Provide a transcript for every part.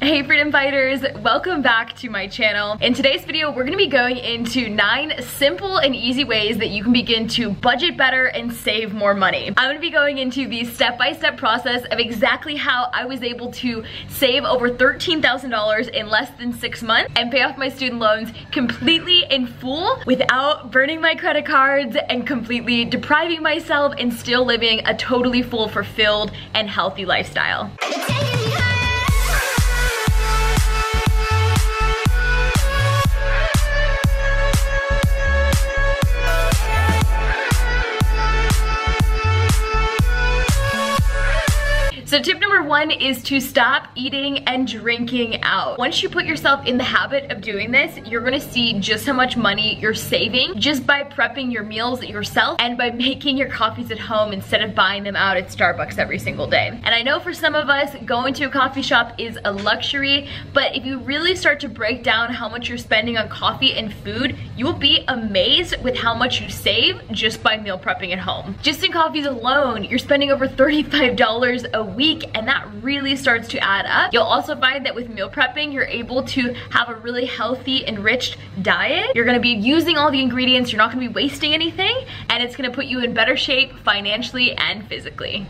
Hey Freedom Fighters, welcome back to my channel. In today's video, we're gonna be going into 9 simple and easy ways that you can begin to budget better and save more money. I'm gonna be going into the step-by-step process of exactly how I was able to save over $13,000 in less than 6 months and pay off my student loans completely in full without burning my credit cards and completely depriving myself and still living a totally full, fulfilled, and healthy lifestyle. So tip number 1 is to stop eating and drinking out. Once you put yourself in the habit of doing this, you're gonna see just how much money you're saving just by prepping your meals yourself and by making your coffees at home instead of buying them out at Starbucks every single day. And I know for some of us, going to a coffee shop is a luxury, but if you really start to break down how much you're spending on coffee and food, you will be amazed with how much you save just by meal prepping at home. Just in coffees alone, you're spending over $35 a week, and that really starts to add up. You'll also find that with meal prepping, you're able to have a really healthy, enriched diet. You're gonna be using all the ingredients, you're not gonna be wasting anything, and it's gonna put you in better shape financially and physically.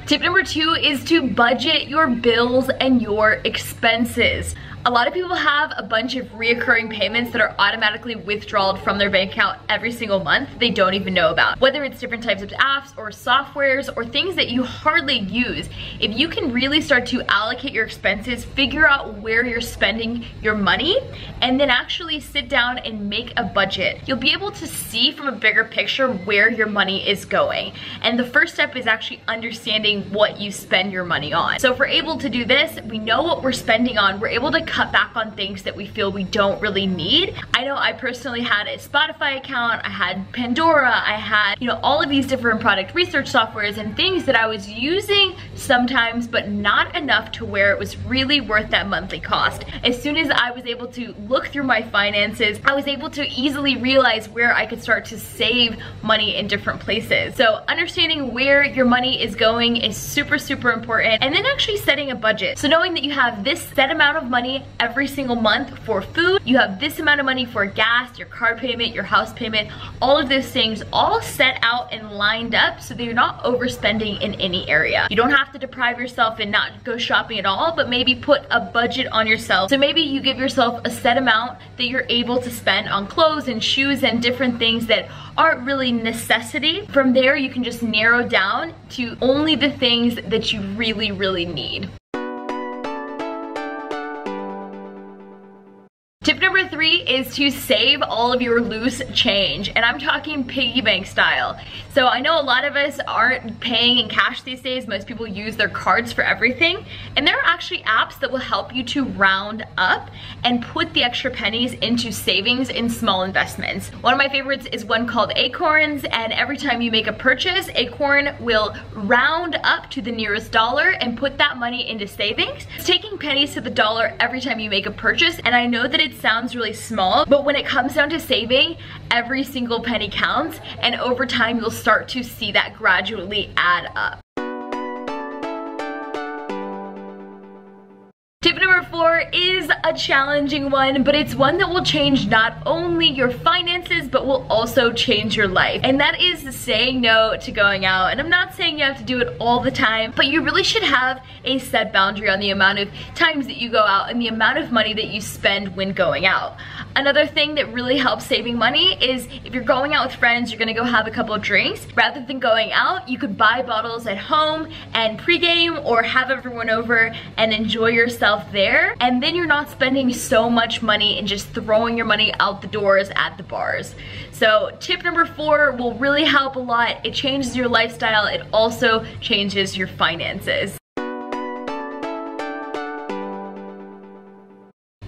Tip number 2 is to budget your bills and your expenses. A lot of people have a bunch of reoccurring payments that are automatically withdrawn from their bank account every single month they don't even know about. Whether it's different types of apps or softwares or things that you hardly use, if you can really start to allocate your expenses, figure out where you're spending your money, and then actually sit down and make a budget, you'll be able to see from a bigger picture where your money is going. And the first step is actually understanding what you spend your money on. So if we're able to do this, we know what we're spending on, we're able to cut back on things that we feel we don't really need. I know I personally had a Spotify account, I had Pandora, I had, all of these different product research softwares and things that I was using sometimes, but not enough to where it was really worth that monthly cost. As soon as I was able to look through my finances, I was able to easily realize where I could start to save money in different places. So understanding where your money is going is super, super important. And then actually setting a budget. So knowing that you have this set amount of money every single month for food, you have this amount of money for gas, your car payment, your house payment, all of those things all set out and lined up so that you're not overspending in any area. You don't have to deprive yourself and not go shopping at all, but maybe put a budget on yourself. So maybe you give yourself a set amount that you're able to spend on clothes and shoes and different things that aren't really necessity. From there, you can just narrow down to only the things that you really, really need. Tip number 3 is to save all of your loose change, and I'm talking piggy bank style. So I know a lot of us aren't paying in cash these days. Most people use their cards for everything, and there are actually apps that will help you to round up and put the extra pennies into savings in small investments. One of my favorites is one called Acorns, and every time you make a purchase, Acorn will round up to the nearest dollar and put that money into savings. It's taking pennies to the dollar every time you make a purchase, and I know that it sounds really small, but when it comes down to saving, every single penny counts, and over time you'll start to see that gradually add up. Tip number 4 is a challenging one, but it's one that will change not only your finances, but will also change your life. And that is saying no to going out. And I'm not saying you have to do it all the time, but you really should have a set boundary on the amount of times that you go out and the amount of money that you spend when going out. Another thing that really helps saving money is if you're going out with friends, you're gonna go have a couple of drinks. Rather than going out, you could buy bottles at home and pregame or have everyone over and enjoy yourself there, and then you're not spending so much money and just throwing your money out the doors at the bars. So tip number 4 will really help a lot. It changes your lifestyle. It also changes your finances.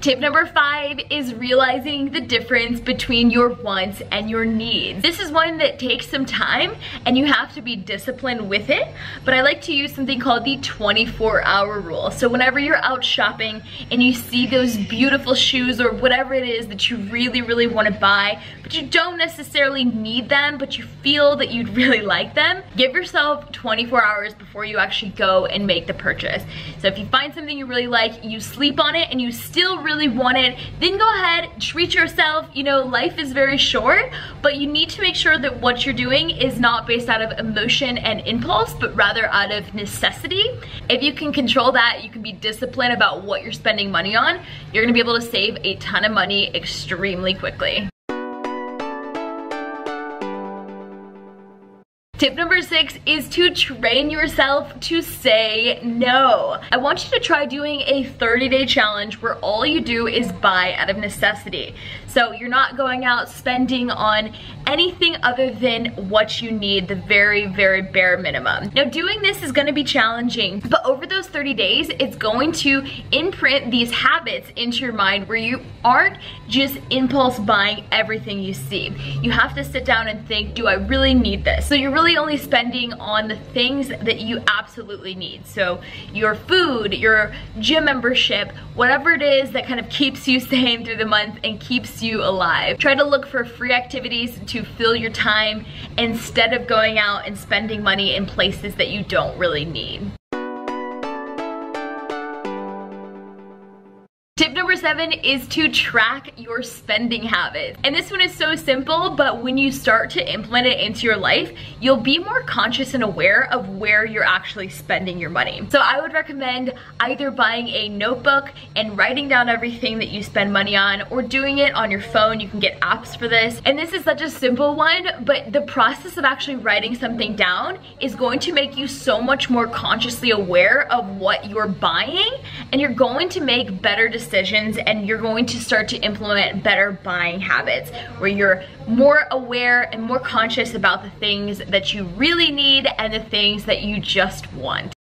Tip number 5 is realizing the difference between your wants and your needs. This is one that takes some time and you have to be disciplined with it, but I like to use something called the 24-hour rule. So whenever you're out shopping and you see those beautiful shoes or whatever it is that you really, really want to buy but you don't necessarily need them, but you feel that you'd really like them, give yourself 24 hours before you actually go and make the purchase. So if you find something you really like, you sleep on it, and you still really want it, then go ahead, treat yourself. You know, life is very short, but you need to make sure that what you're doing is not based out of emotion and impulse, but rather out of necessity. If you can control that, you can be disciplined about what you're spending money on, you're gonna be able to save a ton of money extremely quickly. Tip number 6 is to train yourself to say no. I want you to try doing a 30-day challenge where all you do is buy out of necessity. So you're not going out spending on anything other than what you need, the very, very bare minimum. Now, doing this is gonna be challenging, but over those 30 days, it's going to imprint these habits into your mind where you aren't just impulse buying everything you see. You have to sit down and think, do I really need this? So you're really only spending on the things that you absolutely need. So your food, your gym membership, whatever it is that kind of keeps you sane through the month and keeps you alive. Try to look for free activities to fill your time instead of going out and spending money in places that you don't really need. Tip number 7 is to track your spending habits. And this one is so simple, but when you start to implement it into your life, you'll be more conscious and aware of where you're actually spending your money. So I would recommend either buying a notebook and writing down everything that you spend money on, or doing it on your phone. You can get apps for this. And this is such a simple one, but the process of actually writing something down is going to make you so much more consciously aware of what you're buying, and you're going to make better decisions, and you're going to start to implement better buying habits where you're more aware and more conscious about the things that you really need and the things that you just want.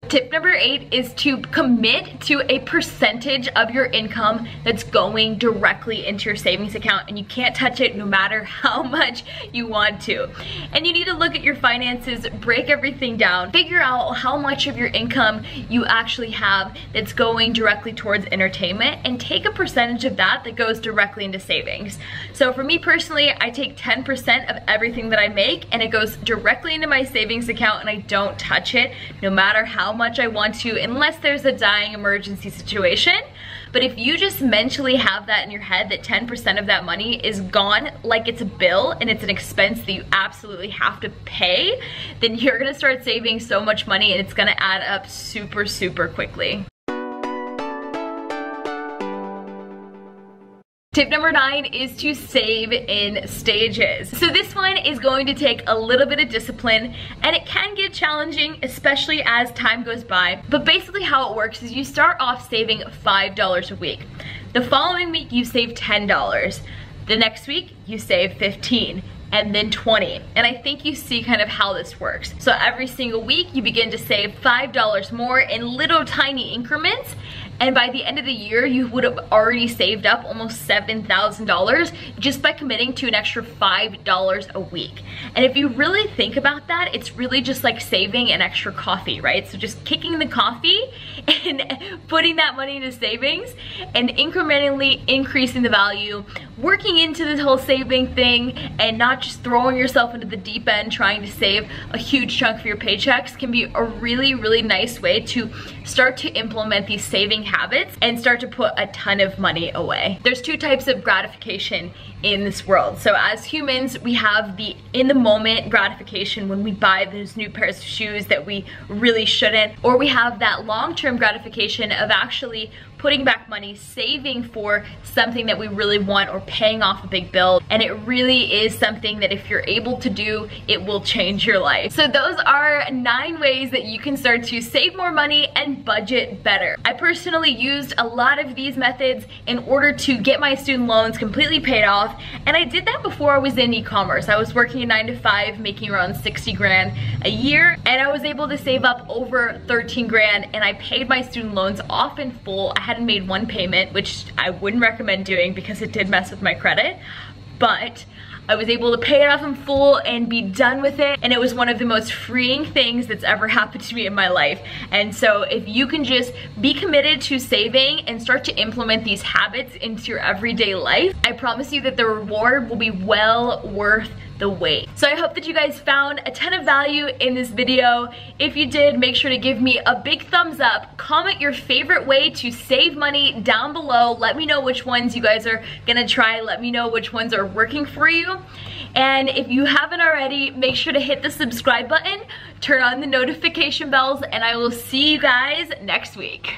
Tip number 8 is to commit to a percentage of your income that's going directly into your savings account, and you can't touch it no matter how much you want to. And you need to look at your finances, break everything down, figure out how much of your income you actually have that's going directly towards entertainment, and take a percentage of that that goes directly into savings. So for me personally, I take 10% of everything that I make and it goes directly into my savings account, and I don't touch it no matter how much I want to, unless there's a dying emergency situation. But if you just mentally have that in your head, that 10% of that money is gone like it's a bill and it's an expense that you absolutely have to pay, then you're gonna start saving so much money and it's gonna add up super, super quickly. Tip number 9 is to save in stages. So this one is going to take a little bit of discipline, and it can get challenging, especially as time goes by. But basically how it works is you start off saving $5 a week. The following week you save $10. The next week you save $15. And then 20. And I think you see kind of how this works. So every single week you begin to save $5 more in little tiny increments, and by the end of the year you would have already saved up almost $7,000 just by committing to an extra $5 a week. And if you really think about that, it's really just like saving an extra coffee, right? So just kicking the coffee and putting that money into savings and incrementally increasing the value, working into this whole saving thing, and not just throwing yourself into the deep end trying to save a huge chunk of your paychecks can be a really, really nice way to start to implement these saving habits and start to put a ton of money away. There's two types of gratification in this world. So as humans, we have the in the moment gratification when we buy those new pairs of shoes that we really shouldn't, or we have that long-term gratification of actually putting back money, saving for something that we really want, or paying off a big bill. And it really is something that if you're able to do, it will change your life. So those are 9 ways that you can start to save more money and budget better. I personally used a lot of these methods in order to get my student loans completely paid off, and I did that before I was in e-commerce. I was working a 9 to 5, making around 60 grand a year, and I was able to save up over 13 grand, and I paid my student loans off in full. I hadn't made one payment, which I wouldn't recommend doing because it did mess with my credit, but I was able to pay it off in full and be done with it, and it was one of the most freeing things that's ever happened to me in my life. And so if you can just be committed to saving and start to implement these habits into your everyday life, I promise you that the reward will be well worth the wait. So I hope that you guys found a ton of value in this video. If you did, make sure to give me a big thumbs up. Comment your favorite way to save money down below. Let me know which ones you guys are gonna try. Let me know which ones are working for you. And if you haven't already, make sure to hit the subscribe button, turn on the notification bells, and I will see you guys next week.